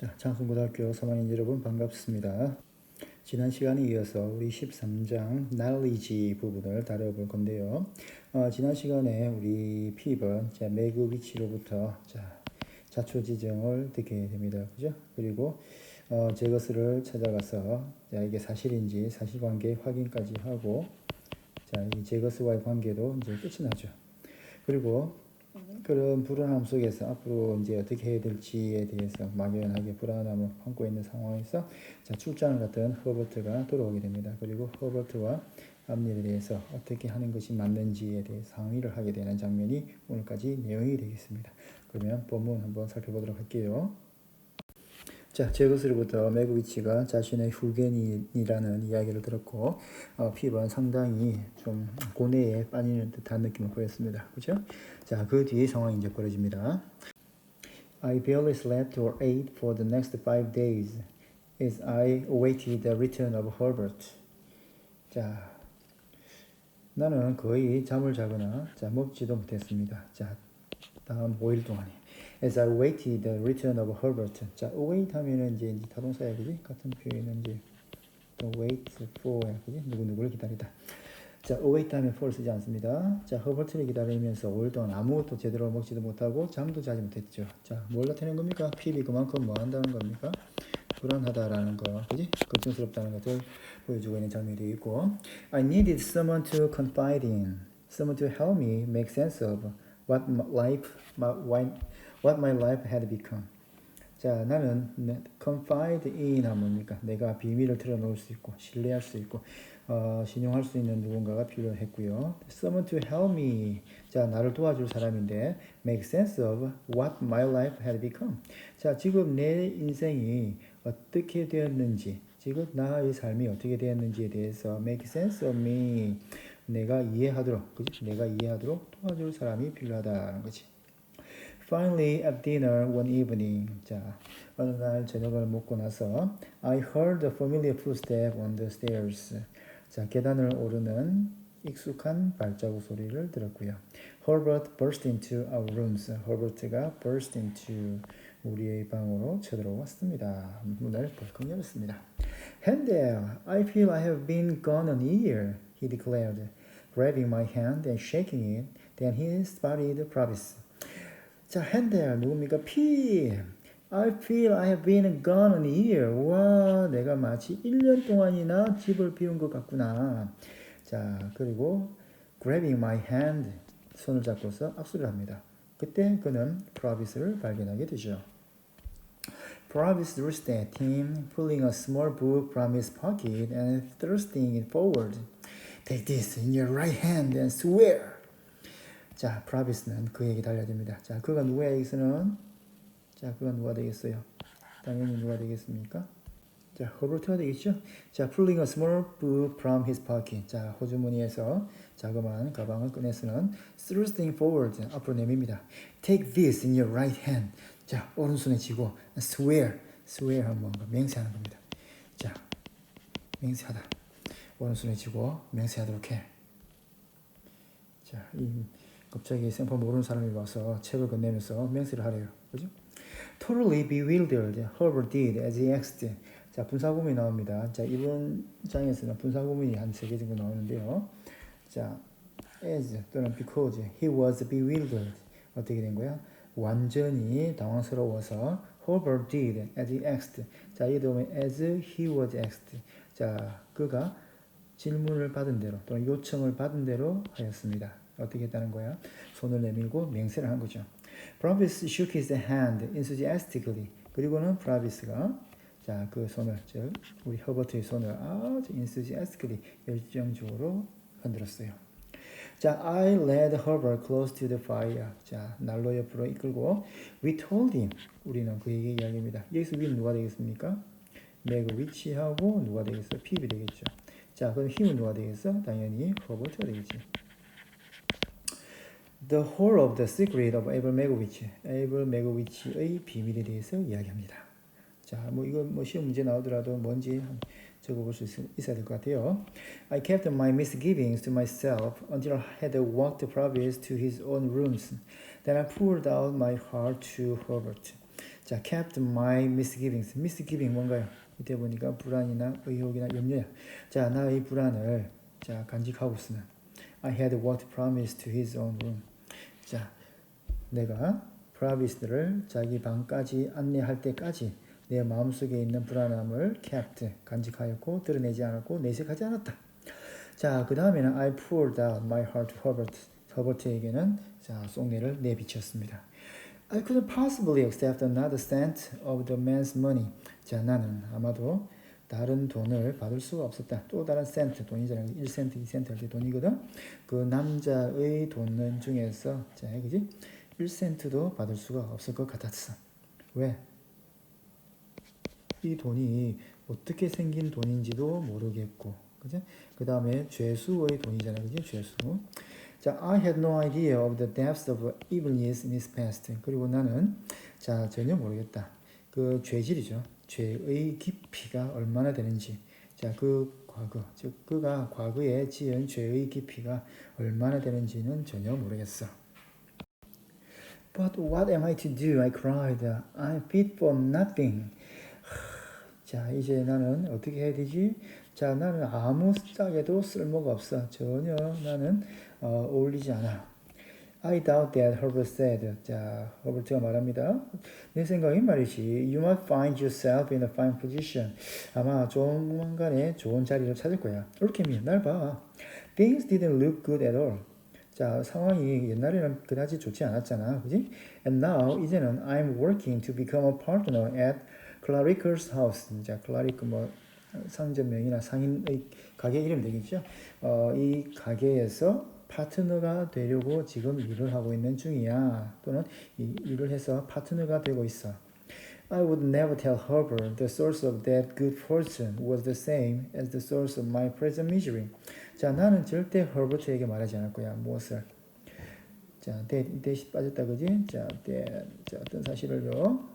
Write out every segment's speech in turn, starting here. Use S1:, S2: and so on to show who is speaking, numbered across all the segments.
S1: 자, 장성고등학교 3학년 여러분 반갑습니다. 지난 시간에 이어서 우리 13장 knowledge 부분을 다뤄볼 건데요. 지난 시간에 우리 P번 매그 위치로부터 자초 지정을 듣게 됩니다. 그죠? 그리고 제것을 찾아가서 이게 사실인지 사실관계 확인까지 하고 이 제것과의 관계도 이제 끝이 나죠. 그리고 그런 불안함 속에서 앞으로 이제 어떻게 해야 될지에 대해서 막연하게 불안함을 안고 있는 상황에서 출장을 갔던 허버트가 돌아오게 됩니다. 그리고 허버트와 앞일에 대해서 어떻게 하는 것이 맞는지에 대해서 상의를 하게 되는 장면이 오늘까지 내용이 되겠습니다. 그러면 본문 한번 살펴보도록 할게요. 자, 제거스로부터 매그 위치가 자신의 후견이라는 이야기를 들었고 피번 상당히 좀 고뇌에 빠지는 듯한 느낌을 보였습니다. 그죠? 자, 그 뒤에 상황이 이제 벌어집니다. I barely slept or ate for the next 5 days as I awaited the return of Herbert. 자, 나는 거의 잠을 자거나 먹지도 못했습니다. 자, 다음 5일 동안에 as I waited the return of Herbert. 자, await 하면은 이제 타동사야, 그지? 같은 표현은 이제 또 wait for, 그지? 누구를 기다리다. 자, await 하면 for 쓰지 않습니다. 자, 허버트를 기다리면서 5일 동안 아무것도 제대로 먹지도 못하고 잠도 자지 못했죠. 자, 뭘 나타내는 겁니까? 피비 그만큼 뭐 한다는 겁니까? 불안하다라는 거, 그지? 걱정스럽다는 것을 보여주고 있는 장면이 되어 있고, I needed someone to confide in, someone to help me make sense of what my life had become. 자, 나는 confide in 하면 뭡니까? 내가 비밀을 털어놓을 수 있고 신뢰할 수 있고 신용할 수 있는 누군가가 필요했고요. Someone to help me. 자, 나를 도와줄 사람인데 make sense of what my life had become. 자, 지금 내 인생이 어떻게 되었는지, 지금 나의 삶이 어떻게 되었는지에 대해서 make sense of me. 내가 이해하도록, 그치? 내가 이해하도록 도와줄 사람이 필요하다는 거지. Finally, at dinner one evening, 자, 어느 날 저녁을 먹고 나서 I heard a familiar footstep on the stairs. 자, 계단을 오르는 익숙한 발자국 소리를 들었고요. Herbert burst into our rooms. Herbert가 burst into 우리의 방으로 쳐들어왔습니다. 문을 벌컥 열었습니다. Handel, I feel I have been gone an year, he declared, grabbing my hand and shaking it. Then he sputtered Provis. 자, 핸델 누굽니까? P. I feel I have been gone a year. 와, 내가 마치 1년 동안이나 집을 비운 것 같구나. 자, 그리고 grabbing my hand, 손을 잡고서 악수를 합니다. 그때 그는 프라비스를 발견하게 되죠. Provis rushed at him, pulling a small book from his pocket and thrusting it forward. Take this in your right hand and swear. 자, 프라비스는 그에게 달려듭니다. 자, 그가 누구야 여기서는? 자, 그가 누가 되겠어요? 당연히 누가 되겠습니까? 자, 허버트가 되겠죠? 자, pulling a small book from his pocket. 자, 호주머니에서 자그마한 가방을 꺼내서는 thrusting forward, 앞으로 내밉니다. Take this in your right hand. 자, 오른손에 쥐고 swear 하면 뭔가 맹세하는 겁니다. 자, 맹세하다. 오른손에 쥐고 맹세하도록 해. 자, 갑자기 생판 모르는 사람이 와서 책을 건네면서 맹세를 하래요. 그죠? Totally bewildered, Herbert did as he asked. 자, 분사구문이 나옵니다. 자, 이번 장에서는 분사구문이 한 3개 정도 나오는데요. 자, as 또는 because he was bewildered. 어떻게 된 거야? 완전히 당황스러워서 Herbert did as he asked. 자, 이게 보면 as he was asked. 자, 그가 질문을 받은 대로 또는 요청을 받은 대로 하였습니다. 어떻게 했다는 거야? 손을 내밀고 맹세를 한 거죠. Provis shook his hand enthusiastically. 그리고는 프라비스가 자, 그 손을, 즉 우리 허버트의 손을 아주 enthusiastically 열정적으로 흔들었어요. 자, I led Herbert close to the fire. 자, 난로 옆으로 이끌고 we told him. 우리는 그에게 이야기합니다. 여기서 위는 누가 되겠습니까? 매그 위치하고 누가 되겠어? 피비 되겠죠. 자, 그럼 힘은 누가 되겠어? 당연히 허버트가 되겠지. The whole of the secret of Abel Megovich. 에이블 메고비치의 비밀에 대해서 이야기합니다. 자, 뭐 이거 뭐 시험 문제 나오더라도 뭔지 적어볼 수 있어야 될 것 같아요. I kept my misgivings to myself until I had walked Provis to his own rooms. Then I poured out my heart to Herbert. 자, kept my misgivings. misgiving 뭔가요? 이때 보니까 불안이나 의혹이나 염려야. 자, 나의 불안을 자 간직하고 있으면 I had what promised to his own room. 자, 내가 프라비스를 자기 방까지 안내할 때까지 내 마음속에 있는 불안함을 kept 간직하였고 드러내지 않았고 내색하지 않았다. 자, 그 다음에는 I poured out my heart to Herbert. 허버트에게는 자 속내를 내비쳤습니다. I couldn't possibly accept another cent of the man's money. 자, 나는 아마도 다른 돈을 받을 수가 없었다. 또 다른 센트, 돈이잖아요. 1센트, 2센트 할 때 돈이거든. 그 남자의 돈 중에서 자, 그지? 1센트도 받을 수가 없을 것 같았어. 왜? 이 돈이 어떻게 생긴 돈인지도 모르겠고, 그죠? 그 다음에 죄수의 돈이잖아요, 그지? 죄수. 자, I had no idea of the depths of evilness in his past. 그리고 나는 자 전혀 모르겠다. 그 죄질이죠. 죄의 깊이가 얼마나 되는지. 자, 그 과거, 즉 그가 과거에 지은 죄의 깊이가 얼마나 되는지는 전혀 모르겠어. But what am I to do? I cried. I'm fit for nothing. 자, 이제 나는 어떻게 해야 되지? 자, 나는 아무 짝에도 쓸모가 없어. 전혀 나는 어울리지 않아. I doubt that Herbert said. 자, 허버트가 말합니다. 내 생각엔 말이지. You might find yourself in a fine position. 아마 조만간에 좋은 자리를 찾을 거야. Look at me. 날 봐. Things didn't look good at all. 자, 상황이 옛날에는 그다지 좋지 않았잖아. 그지? And now, 이제는 I'm working to become a partner at Claric's house. 자, Claric 뭐 상점명이나 상인의 가게 이름 되겠죠? 이 가게에서 파트너가 되려고 지금 일을 하고 있는 중이야. 또는 이 일을 해서 파트너가 되고 있어. I would never tell Herbert the source of that good fortune was the same as the source of my present misery. 자, 나는 절대 허버트에게 말하지 않을 거야. 무엇을? 자, 대시 빠졌다 그지? 자, 어떤 사실을요?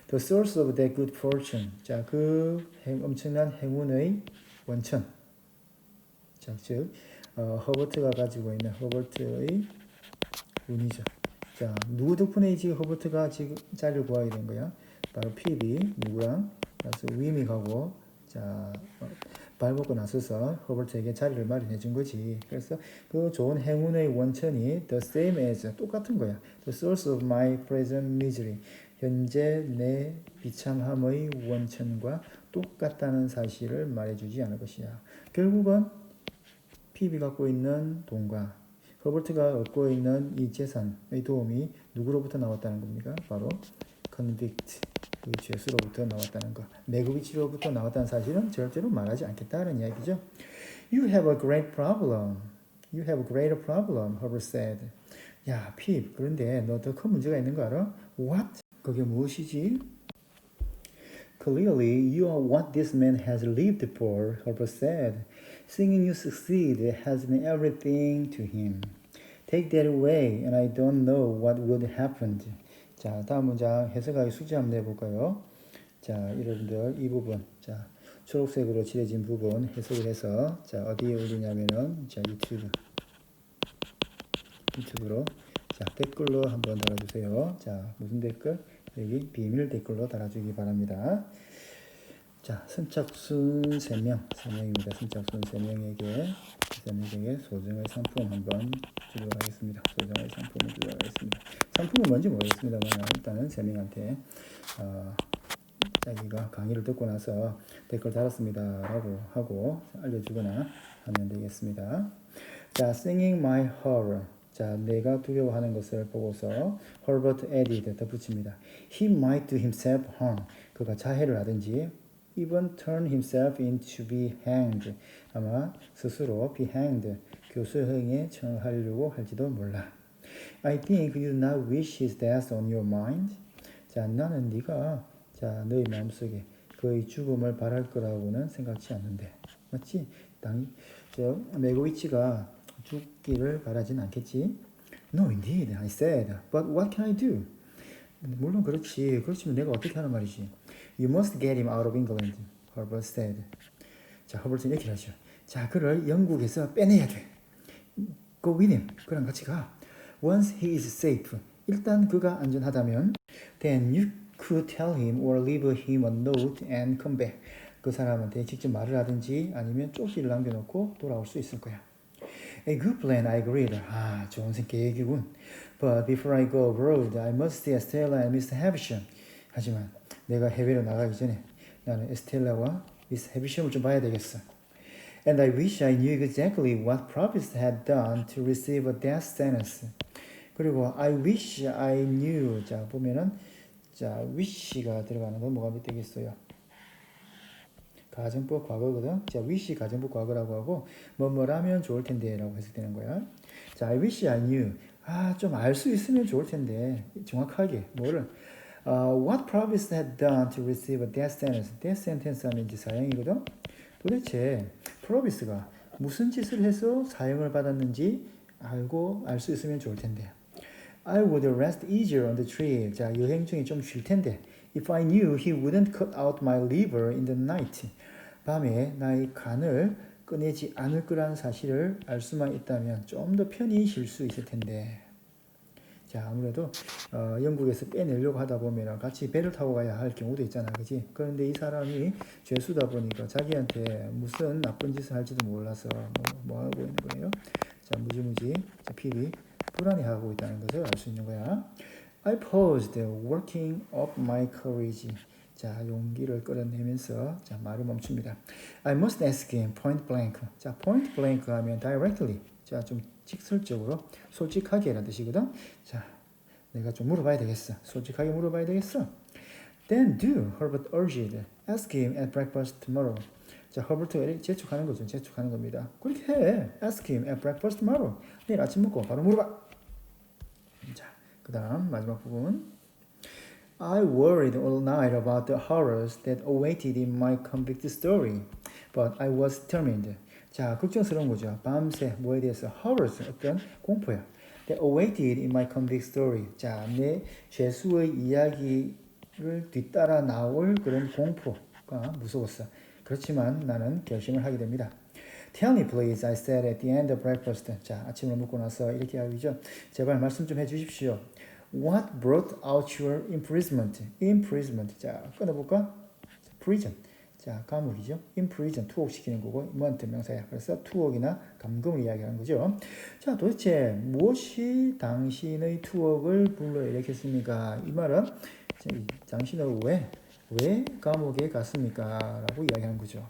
S1: The source of that good fortune. 자, 그 엄청난 행운의 원천. 자, 즉 허버트가 가지고 있는 허버트의 운이죠. 자, 누구 덕분에 지금 허버트가 지금 자리를 구하게 된 거야? 바로 피비 누구랑? 그래서 위미 가고 자 발벗고 나서서 허버트에게 자리를 마련해 준 거지. 그래서 그 좋은 행운의 원천이 the same as 똑같은 거야. The source of my present misery. 현재 내 비참함의 원천과 똑같다는 사실을 말해주지 않을 것이야. 결국은 피비 갖고 있는 돈과 허버트가 얻고 있는 이 재산의 도움이 누구로부터 나왔다는 겁니까? 바로 convict, 그 죄수로부터 나왔다는 것. 메고비치로부터 나왔다는 사실은 절대로 말하지 않겠다는 이야기죠. You have a great problem. You have a greater problem, Herbert said. 야, 핍, 그런데 너 더 큰 문제가 있는 거 알아? What? 그게 무엇이지? Clearly, you are what this man has lived for, Herbert said. Seeing you succeed has been everything to him. Take that away, and I don't know what would happen. 자, 다음 문장 해석하기 숙제 한번 내볼까요? 자, 여러분들 이 부분, 자, 초록색으로 칠해진 부분 해석을 해서 자, 어디에 올리냐면은 자, 유튜브로 자, 댓글로 한번 달아주세요. 자, 무슨 댓글? 여기 비밀 댓글로 달아주기 바랍니다. 자, 선착순 3명입니다. 선착순 3명에게 소정의 상품 한번 주도록 하겠습니다. 소정의 상품을 주도록 하겠습니다. 상품은 뭔지 모르겠습니다만 일단은 3명한테 자기가 강의를 듣고 나서 댓글 달았습니다 라고 하고 알려주거나 하면 되겠습니다. 자, Singing My Horror. 자, 내가 두려워하는 것을 보고서 Herbert added, 덧붙입니다. He might do himself harm. 그가 자해를 하든지 even turn himself in to be hanged. 아마 스스로 be hanged, 교수형에 처하려고 할지도 몰라. I think you do not wish his death on your mind. 자, 나는 네가 자, 너의 마음속에 그의 죽음을 바랄 거라고는 생각지 않는데. 맞지? 메고위치가 죽기를 바라진 않겠지? No, indeed, I said. But what can I do? 물론 그렇지. 그렇지만 내가 어떻게 하는 말이지? You must get him out of England, Herbert said. 자, 허버트는 이렇게 하죠. 자, 그를 영국에서 빼내야 돼. Go with him. 그랑 같이 가. Once he is safe. 일단 그가 안전하다면 then you could tell him or leave him a note and come back. 그 사람한테 직접 말을 하든지 아니면 쪽지를 남겨놓고 돌아올 수 있을 거야. A good plan, I agreed. 좋은 계획이군. But before I go abroad, I must see Estella and Mr. Havisham. 하지만 내가 해외로 나가기 전에 나는 에스텔라와 미스 해비샴을 좀 봐야 되겠어. And I wish I knew exactly what Provis had done to receive a death sentence. 그리고 I wish I knew. 자, 보면은 자, wish가 들어가는 건 뭐가 되겠어요? 가정법 과거거든. 자, wish 가정법 과거라고 하고 뭐라면 좋을 텐데라고 해석되는 거야. 자, I wish I knew. 좀 알 수 있으면 좋을 텐데 정확하게 뭐를 what Provis had done to receive a death sentence. death sentence 하면 이제 사형이거든. 도대체 프로비스가 무슨 짓을 해서 사형을 받았는지 알고 알 수 있으면 좋을 텐데. I would rest easier on the trip. 자, 여행 중에 좀 쉴 텐데. If I knew he wouldn't cut out my liver in the night. 밤에 나의 간을 꺼내지 않을 거라는 사실을 알 수만 있다면 좀 더 편히 쉴 수 있을 텐데. 자, 아무래도 영국에서 빼내려고 하다 보면 같이 배를 타고 가야 할 경우도 있잖아, 그지? 그런데 이 사람이 죄수다 보니까 자기한테 무슨 나쁜 짓을 할지도 몰라서 뭐 하고 있는 거예요? 자, 무지무지 자, 필히 불안해하고 있다는 것을 알 수 있는 거야. I paused, working up my courage. 자, 용기를 끌어내면서 자, 말을 멈춥니다. I must ask him point blank. 자, point blank 하면 directly. 자, 좀 직설적으로 솔직하게라는 뜻이거든. 자, 내가 좀 물어봐야 되겠어. 솔직하게 물어봐야 되겠어. Then do, Herbert urged. Ask him at breakfast tomorrow. 자, 허버트가 재촉하는 거죠. 재촉하는 겁니다. 그렇게 해. Ask him at breakfast tomorrow. 내일 아침 먹고 바로 물어봐. 자, 그 다음 마지막 부분. I worried all night about the horrors that awaited in my convict story, but I was determined. 자, 걱정스러운 거죠. 밤새 뭐에 대해서 horrors, 어떤 공포야. That awaited in my convict story. 자, 내 죄수의 이야기를 뒤따라 나올 그런 공포가 무서웠어. 그렇지만 나는 결심을 하게 됩니다. Tell me please, I said at the end of breakfast. 자, 아침을 먹고 나서 이렇게 하죠. 제발 말씀 좀 해주십시오. What brought out your imprisonment? Imprisonment. 자, 끊어볼까? Prison. 자, 감옥이죠. imprisonment, 투옥시키는 거고, 뭐한테 명사야. 그래서 투옥이나 감금을 이야기하는 거죠. 자, 도대체 무엇이 당신의 투옥을 불러일으켰습니까? 이 말은 당신은 왜 감옥에 갔습니까? 라고 이야기하는 거죠.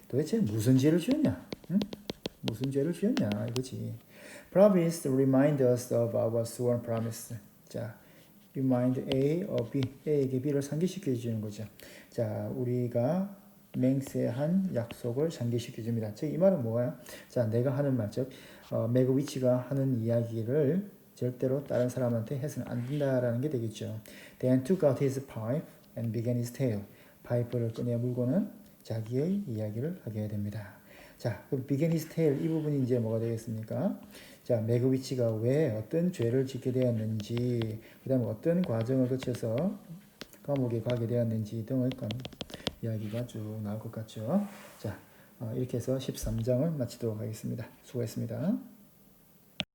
S1: 도대체 무슨 죄를 지었냐? 응? 무슨 죄를 지었냐? 이거지. Promise remind us of our sworn promise. 자, remind A of B. A에게 B를 상기시켜 주는 거죠. 자, 우리가 맹세한 약속을 상기시켜 줍니다. 즉, 이 말은 뭐예요? 자, 내가 하는 말, 즉, 매그위치가 하는 이야기를 절대로 다른 사람한테 해서는 안 된다라는 게 되겠죠. Then took out his pipe and began his tale. 파이프를 꺼내 물고는 자기의 이야기를 하게 됩니다. 자, 그럼 began his tale 이 부분이 이제 뭐가 되겠습니까? 자, 매그위치가 왜 어떤 죄를 짓게 되었는지, 그 다음에 어떤 과정을 거쳐서 감옥에 가게 되었는지 등의 이야기가 쭉 나올 것 같죠. 자, 이렇게 해서 13장을 마치도록 하겠습니다. 수고했습니다.